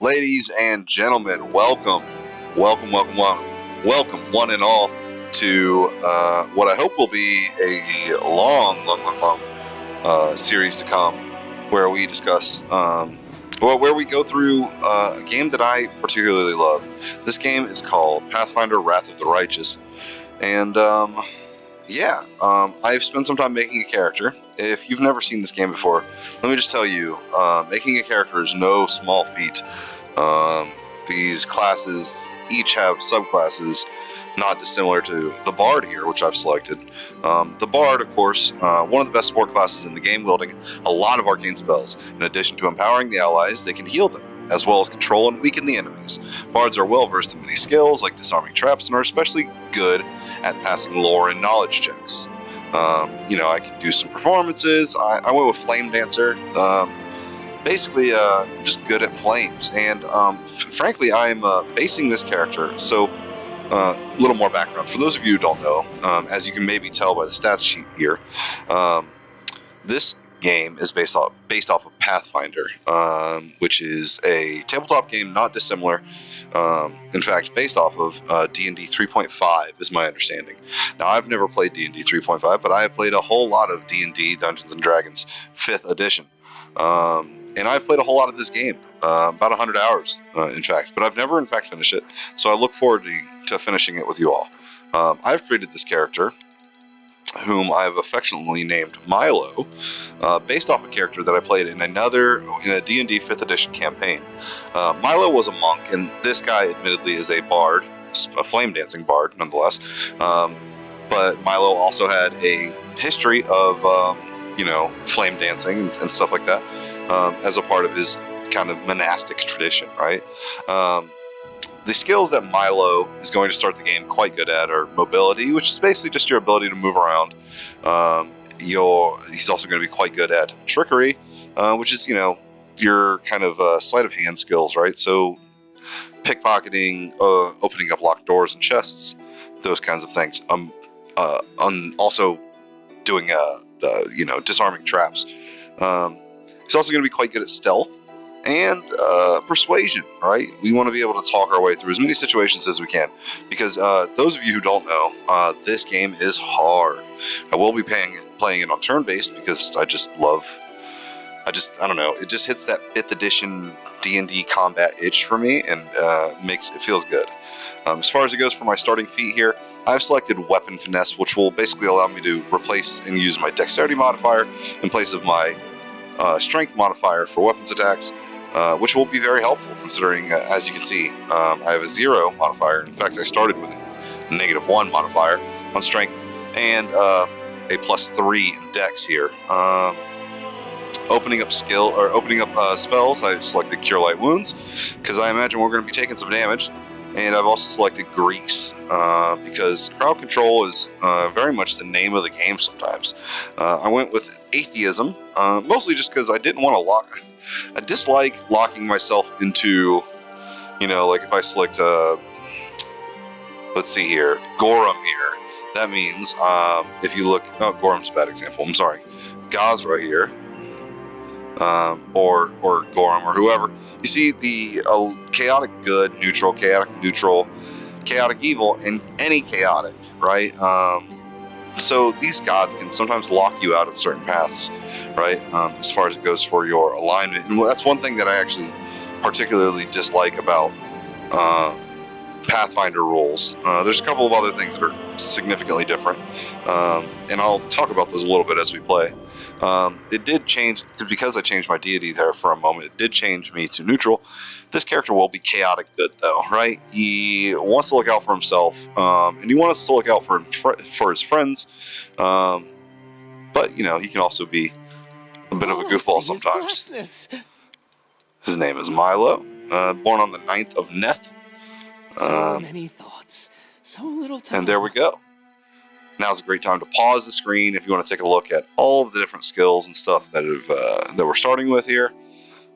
Ladies and gentlemen, welcome, one and all to what I hope will be a long series to come, where we discuss, where we go through a game that I particularly love. This game is called Pathfinder: Wrath of the Righteous, and I've spent some time making a character. If you've never seen this game before, let me just tell you, making a character is no small feat. These classes each have subclasses not dissimilar to the Bard here, which I've selected. The Bard, of course, one of the best support classes in the game, wielding a lot of arcane spells. In addition to empowering the allies, they can heal them, as well as control and weaken the enemies. Bards are well versed in many skills, like disarming traps, and are especially good at passing lore and knowledge checks. I can do some performances. I went with Flame Dancer. Basically, just good at flames. And frankly, I'm basing this character. So, a little more background. For those of you who don't know, as you can maybe tell by the stats sheet here, this game is based off of Pathfinder, which is a tabletop game not dissimilar. In fact, based off of D&D 3.5 is my understanding. Now, I've never played D&D 3.5, but I have played a whole lot of D&D Dungeons & Dragons 5th edition. And I've played a whole lot of this game, about 100 hours, in fact. But I've never, in fact, finished it. So I look forward to finishing it with you all. I've created this character, whom I have affectionately named Milo, based off a character that I played in a D&D 5th edition campaign. Milo was a monk, and this guy admittedly is a bard, a flame dancing bard nonetheless. But Milo also had a history of, flame dancing and stuff like that, as a part of his kind of monastic tradition, right? The skills that Milo is going to start the game quite good at are mobility, which is basically just your ability to move around. He's also going to be quite good at trickery, which is, your kind of sleight of hand skills, right? So pickpocketing, opening up locked doors and chests, those kinds of things. Also doing, disarming traps. He's also going to be quite good at stealth and persuasion, right? We want to be able to talk our way through as many situations as we can, because those of you who don't know, this game is hard. I will be playing it on turn-based because I don't know, it just hits that 5th edition D&D combat itch for me, and it feels good. As far as it goes for my starting feat here, I've selected Weapon Finesse, which will basically allow me to replace and use my Dexterity modifier in place of my Strength modifier for weapons attacks, which will be very helpful considering, as you can see, I have a 0 modifier. In fact, I started with a -1 modifier on Strength and a +3 in Dex here. Opening up spells, I've selected Cure Light Wounds because I imagine we're going to be taking some damage. And I've also selected Grease because crowd control is very much the name of the game sometimes. I went with Atheism, mostly just because I didn't want to I dislike locking myself into, like if I select, let's see here, Gorham here. That means if you look, Gorham's a bad example, I'm sorry. Gazra here, or Gorham or whoever. You see the chaotic good, neutral, chaotic evil, and any chaotic, right? So these gods can sometimes lock you out of certain paths, right? As far as it goes for your alignment. And that's one thing that I actually particularly dislike about Pathfinder rules. There's a couple of other things that are significantly different, and I'll talk about those a little bit as we play. It did change, because I changed my deity there for a moment, it did change me to neutral. This character will be chaotic good, though, right? He wants to look out for himself, and he wants to look out for his friends, but, he can also be a bit of a goofball sometimes. His name is Milo, born on the 9th of Neth. So many thoughts, so little time. And there we go. Now's a great time to pause the screen if you want to take a look at all of the different skills and stuff that we're starting with here.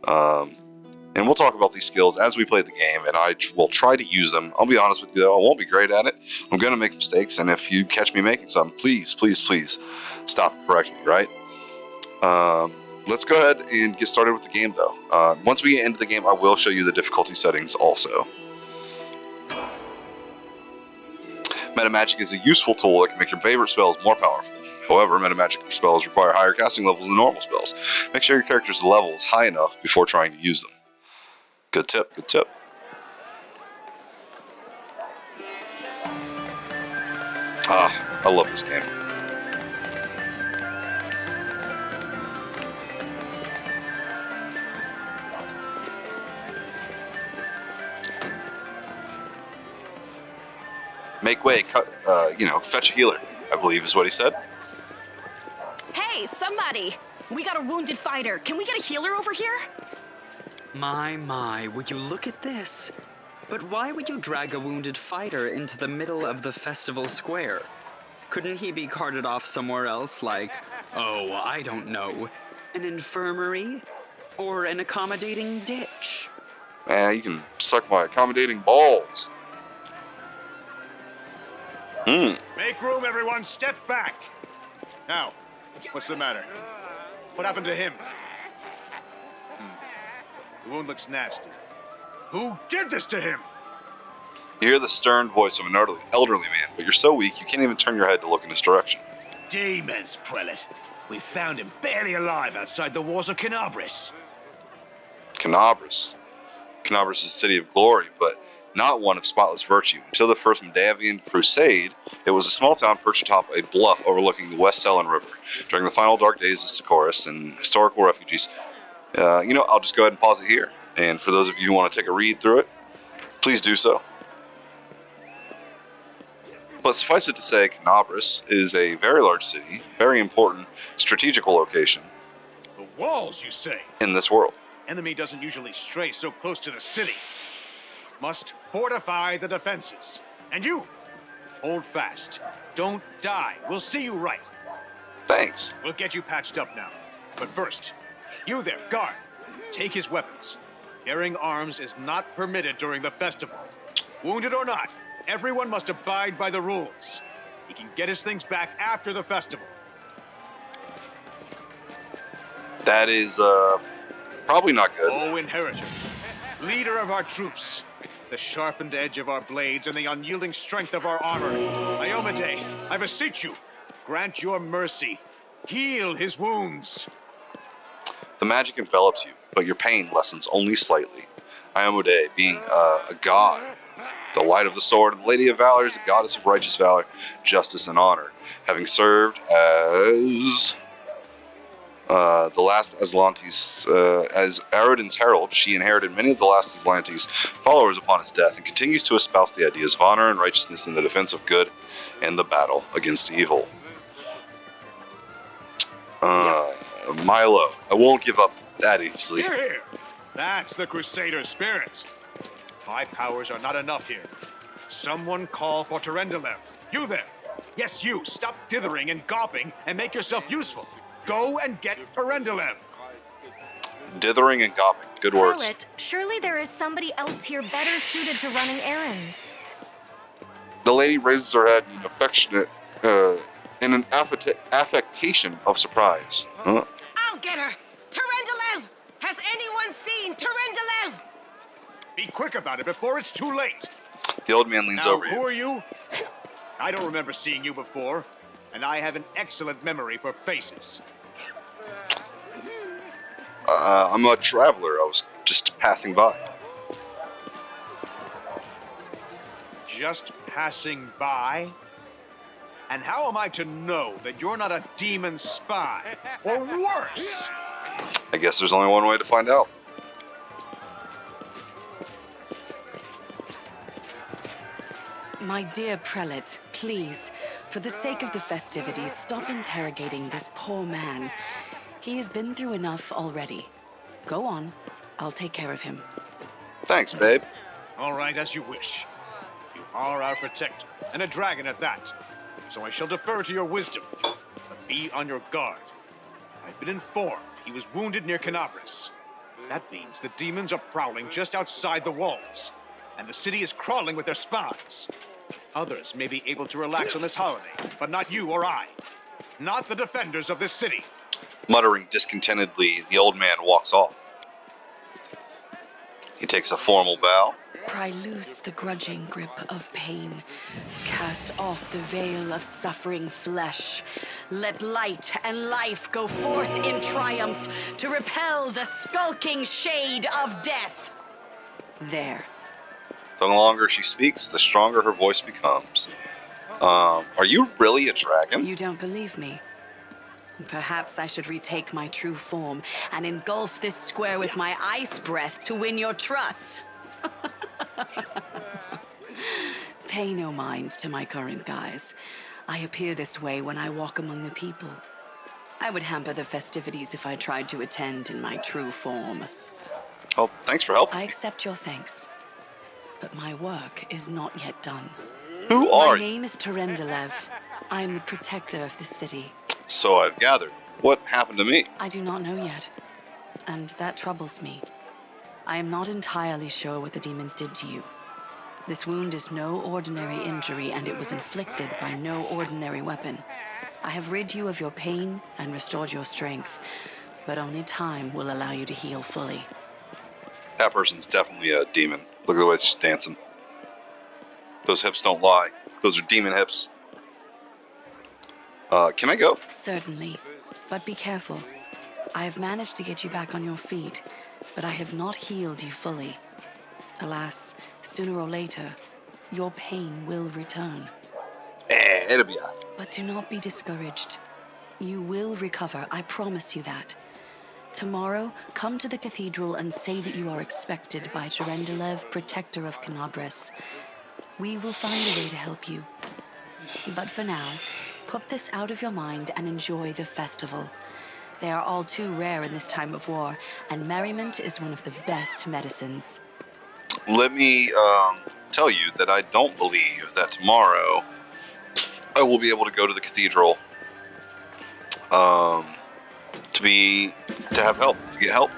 And we'll talk about these skills as we play the game, and I will try to use them. I'll be honest with you, though, I won't be great at it. I'm going to make mistakes, and if you catch me making some, please, please, please stop correcting me, right? let's go ahead and get started with the game, though. Once we get into the game, I will show you the difficulty settings also. Metamagic is a useful tool that can make your favorite spells more powerful. However, metamagic spells require higher casting levels than normal spells. Make sure your character's level is high enough before trying to use them. Good tip, good tip. I love this game. Make way, fetch a healer, I believe is what he said. Hey, somebody! We got a wounded fighter. Can we get a healer over here? My, would you look at this? But why would you drag a wounded fighter into the middle of the festival square? Couldn't he be carted off somewhere else, like, oh, I don't know, an infirmary? Or an accommodating ditch? Man, you can suck my accommodating balls. Make room, everyone. Step back. Now, what's the matter? What happened to him? The wound looks nasty. Who did this to him? You hear the stern voice of an elderly man, but you're so weak you can't even turn your head to look in his direction. Demons, prelate. We found him barely alive outside the walls of Canabris. Canabris. Canabris is a city of glory, but not one of spotless virtue. Until the First Mandavian Crusade, it was a small town perched atop a bluff overlooking the West Selin River. During the final dark days of Socorus and historical refugees, I'll just go ahead and pause it here. And for those of you who want to take a read through it, please do so. But suffice it to say, Canabris is a very large city, very important strategical location. The walls, you say? In this world. Enemy doesn't usually stray so close to the city. Must fortify the defenses. And you, hold fast. Don't die. We'll see you right. Thanks. We'll get you patched up now. But first, you there, guard. Take his weapons. Carrying arms is not permitted during the festival. Wounded or not, everyone must abide by the rules. He can get his things back after the festival. That is, probably not good. O Inheritor, leader of our troops, the sharpened edge of our blades and the unyielding strength of our armor. Iomade, I beseech you, grant your mercy. Heal his wounds. The magic envelops you, but your pain lessens only slightly. Iomade, being a god, the light of the sword, and the Lady of Valor is the goddess of righteous valor, justice, and honor. Having served as the last Aslantes, as Aridin's herald, she inherited many of the last Aslantes' followers upon his death, and continues to espouse the ideas of honor and righteousness in the defense of good and the battle against evil. Milo, I won't give up that easily. Hear, hear. That's the Crusader spirit. My powers are not enough here. Someone call for Terendelev. You there. Yes, you. Stop dithering and gawping and make yourself useful. Go and get Terendelev. Dithering and gawping. Good words. Prelate, surely there is somebody else here better suited to running errands. The lady raises her head in an affectation of surprise. Huh? I'll get her! Terendelev! Has anyone seen Terendelev? Be quick about it before it's too late. The old man leans Now, over who you. are you? I don't remember seeing you before, and I have an excellent memory for faces. I'm a traveler. I was just passing by. Just passing by? And how am I to know that you're not a demon spy? Or worse? I guess there's only one way to find out. My dear prelate, please, for the sake of the festivities, stop interrogating this poor man. He has been through enough already. Go on. I'll take care of him. Thanks, babe. All right, as you wish. You are our protector, and a dragon at that. So I shall defer to your wisdom. But be on your guard. I've been informed he was wounded near Canabris. That means the demons are prowling just outside the walls, and the city is crawling with their spies. Others may be able to relax on this holiday, but not you or I. Not the defenders of this city. Muttering discontentedly, the old man walks off. He takes a formal bow. Pry loose the grudging grip of pain. Cast off the veil of suffering flesh. Let light and life go forth in triumph to repel the skulking shade of death. There. The longer she speaks, the stronger her voice becomes. Are you really a dragon? You don't believe me? Perhaps I should retake my true form and engulf this square with my ice breath to win your trust. Pay no mind to my current guise. I appear this way when I walk among the people. I would hamper the festivities if I tried to attend in my true form. Oh, thanks for helping. I accept your thanks, but my work is not yet done. Who are My you? name is Terendelev. I am the protector of the city. So I've gathered. What happened to me? I do not know yet, and that troubles me. I am not entirely sure what the demons did to you. This wound is no ordinary injury, and it was inflicted by no ordinary weapon. I have rid you of your pain and restored your strength, but only time will allow you to heal fully. That person's definitely a demon. Look at the way she's dancing. Those hips don't lie. Those are demon hips. Can I go? Certainly, but be careful. I have managed to get you back on your feet, but I have not healed you fully. Alas, sooner or later, your pain will return. It'll be alright. But do not be discouraged. You will recover, I promise you that. Tomorrow, come to the cathedral and say that you are expected by Terendelev, protector of Canabras. We will find a way to help you. But for now, put this out of your mind and enjoy the festival. They are all too rare in this time of war, and merriment is one of the best medicines. Let me tell you that I don't believe that tomorrow I will be able to go to the cathedral to have help, to get help.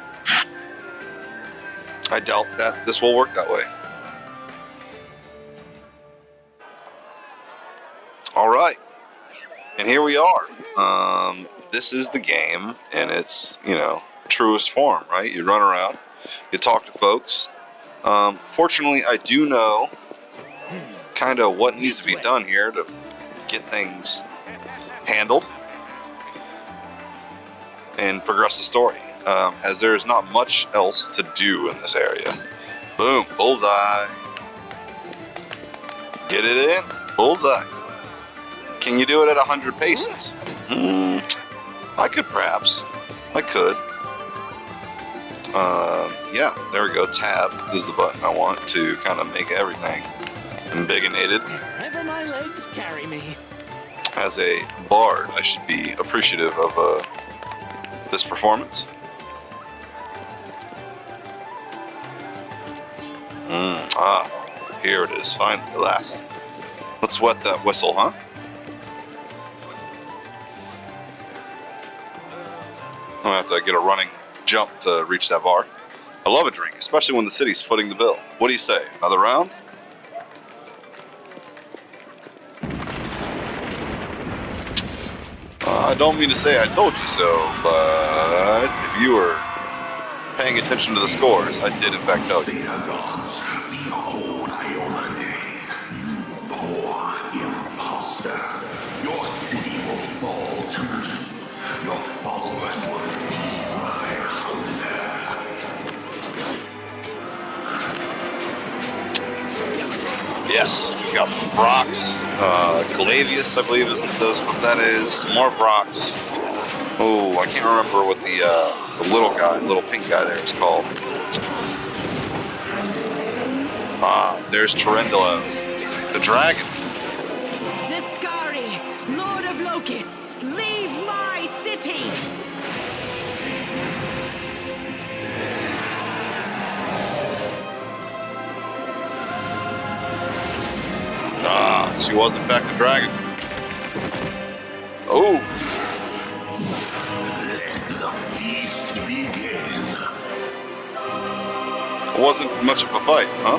I doubt that this will work that way. All right, and here we are. This is the game in its, truest form, right? You run around, you talk to folks. Fortunately, I do know kind of what needs to be done here to get things handled and progress the story, as there's not much else to do in this area. Boom, bullseye. Get it in, bullseye. Can you do it at 100 paces? I could perhaps. I could. Yeah, there we go. Tab is the button I want to kind of make everything embiggenated. Wherever my legs carry me. As a bard, I should be appreciative of this performance. Here it is, finally, at last. Let's wet that whistle, huh? I'm gonna have to get a running jump to reach that bar. I love a drink, especially when the city's footing the bill. What do you say? Another round? I don't mean to say I told you so, but if you were paying attention to the scores, I did in fact tell you. Behold, Iolande, you poor imposter. Your city will fall to me. Your followers will feed my hunger. Yes, we got some rocks. Glavius, I believe, is what that is. Some more rocks. Oh, I can't remember what the little pink guy there is called. There's Terendelev, the dragon. Discari, Lord of Locusts, leave my city! She was in fact a dragon. Oh. Let the feast begin. It wasn't much of a fight, huh?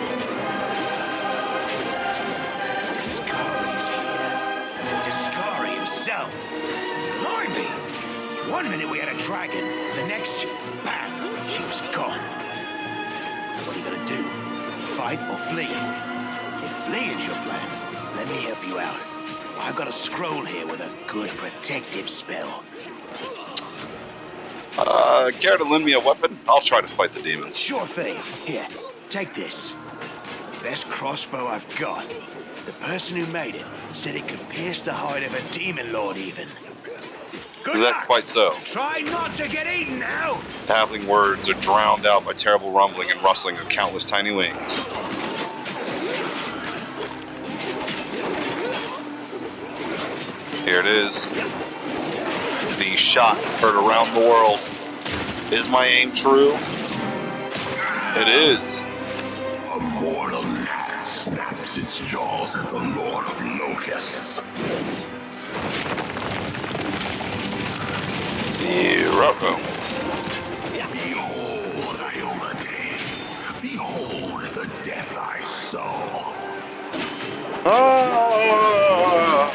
Discari's here. Discari himself. Blimey! One minute we had a dragon, the next, bam, she was gone. What are you gonna do? Fight or flee? If fleeing's your plan, let me help you out. I've got a scroll here with a good protective spell. Care to lend me a weapon? I'll try to fight the demons. Sure thing. Here, take this. Best crossbow I've got. The person who made it said it could pierce the hide of a demon lord even. Good Is that luck. quite so? Try not to get eaten now. Babbling words are drowned out by terrible rumbling and rustling of countless tiny wings. Here it is. The shot heard around the world. Is my aim true? It is. A mortal gnat snaps its jaws at the Lord of Locusts. Welcome. Behold, Iomade. Behold the death I saw. Ah!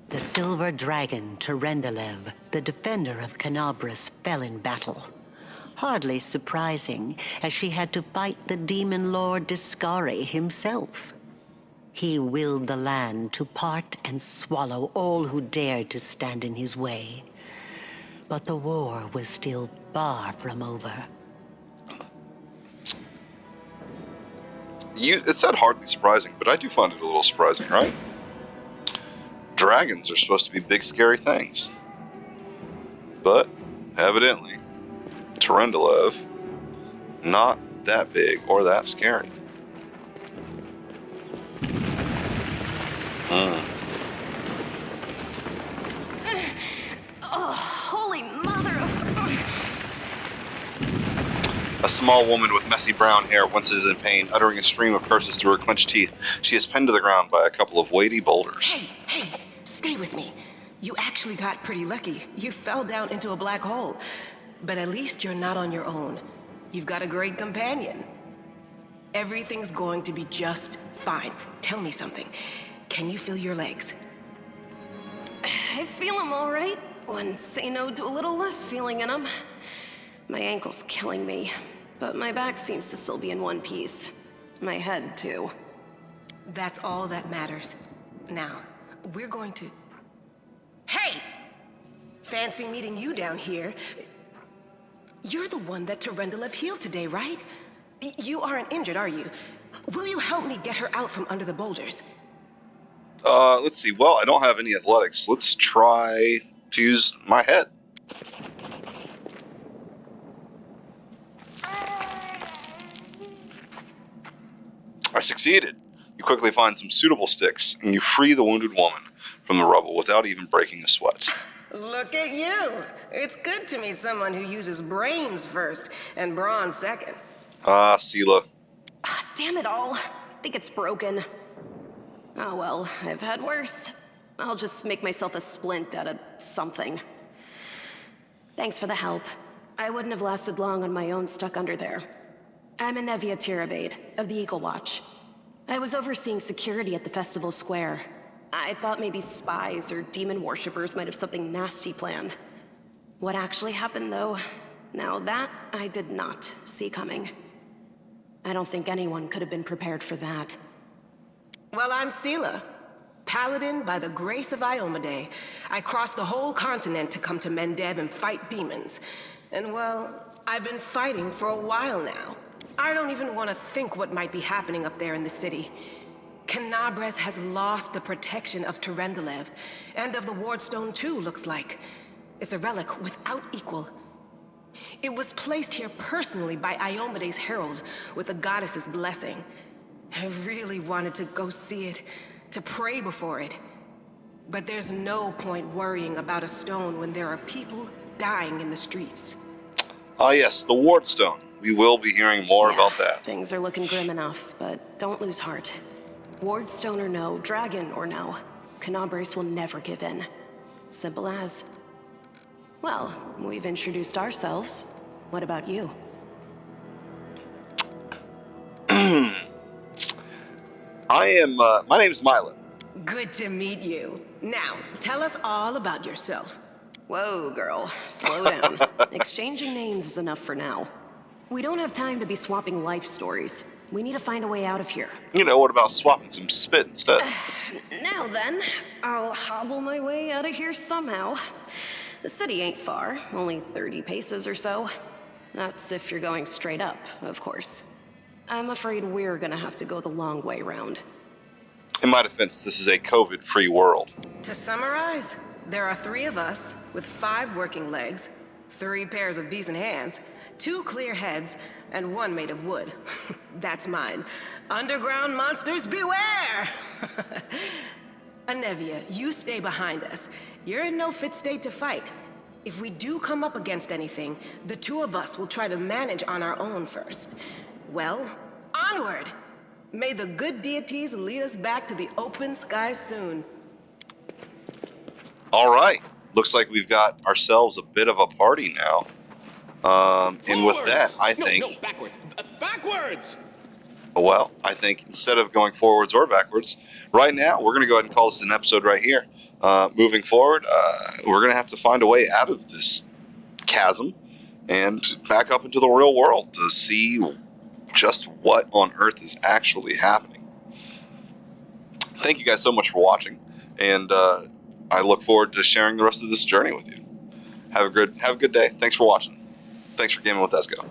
The silver dragon, Terendelev, the defender of Canabras, fell in battle. Hardly surprising, as she had to fight the demon lord Discari himself. He willed the land to part and swallow all who dared to stand in his way. But the war was still far from over. It said hardly surprising, but I do find it a little surprising, right? Dragons are supposed to be big, scary things. But, evidently, Terendelev, not that big or that scary. Oh, holy mother of... A small woman with messy brown hair once is in pain, uttering a stream of curses through her clenched teeth. She is pinned to the ground by a couple of weighty boulders. Hey, stay with me. You actually got pretty lucky. You fell down into a black hole. But at least you're not on your own. You've got a great companion. Everything's going to be just fine. Tell me something. Can you feel your legs? I feel them all right. When say no to a little less feeling in them. My ankle's killing me, but my back seems to still be in one piece. My head, too. That's all that matters. Now, we're going to... Hey! Fancy meeting you down here. You're the one that Terendelev healed today, right? You aren't injured, are you? Will you help me get her out from under the boulders? Let's see. Well, I don't have any athletics. Let's try to use my head. I succeeded. You quickly find some suitable sticks, and you free the wounded woman from the rubble without even breaking a sweat. Look at you. It's good to meet someone who uses brains first and brawn second. Sela. Damn it all. I think it's broken. Oh well, I've had worse. I'll just make myself a splint out of something. Thanks for the help. I wouldn't have lasted long on my own stuck under there. I'm Anevia Tirabade, of the Eagle Watch. I was overseeing security at the festival square. I thought maybe spies or demon worshippers might have something nasty planned. What actually happened, though, now that I did not see coming. I don't think anyone could have been prepared for that. Well, I'm Sela, paladin by the grace of Iomade. I crossed the whole continent to come to Mendev and fight demons. And well, I've been fighting for a while now. I don't even want to think what might be happening up there in the city. Canabras has lost the protection of Terendelev, and of the Wardstone too, looks like. It's a relic without equal. It was placed here personally by Iomade's herald, with the goddess's blessing. I really wanted to go see it, to pray before it. But there's no point worrying about a stone when there are people dying in the streets. Ah yes, the Wardstone. We will be hearing more about that. Things are looking grim enough, but don't lose heart. Wardstone or no, dragon or no, Canabras will never give in. Simple as. Well, we've introduced ourselves. What about you? My name's Milo. Good to meet you. Now, tell us all about yourself. Whoa, girl. Slow down. Exchanging names is enough for now. We don't have time to be swapping life stories. We need to find a way out of here. You know, what about swapping some spit instead? Now then, I'll hobble my way out of here somehow. The city ain't far, only 30 paces or so. That's if you're going straight up, of course. I'm afraid we're gonna have to go the long way round. In my defense, this is a COVID-free world. To summarize, there are 3 of us with 5 working legs, 3 pairs of decent hands, 2 clear heads, and 1 made of wood. That's mine. Underground monsters beware! Anevia, you stay behind us. You're in no fit state to fight. If we do come up against anything, the 2 of us will try to manage on our own first. Well, onward! May the good deities lead us back to the open sky soon. All right. Looks like we've got ourselves a bit of a party now. And with that, I think... No, backwards. Backwards! Well, I think instead of going forwards or backwards, right now, we're going to go ahead and call this an episode right here. Moving forward, we're going to have to find a way out of this chasm and back up into the real world to see just what on earth is actually happening. Thank you guys so much for watching, and I look forward to sharing the rest of this journey with you. Have a good day. Thanks for watching. Thanks for gaming with Ezko.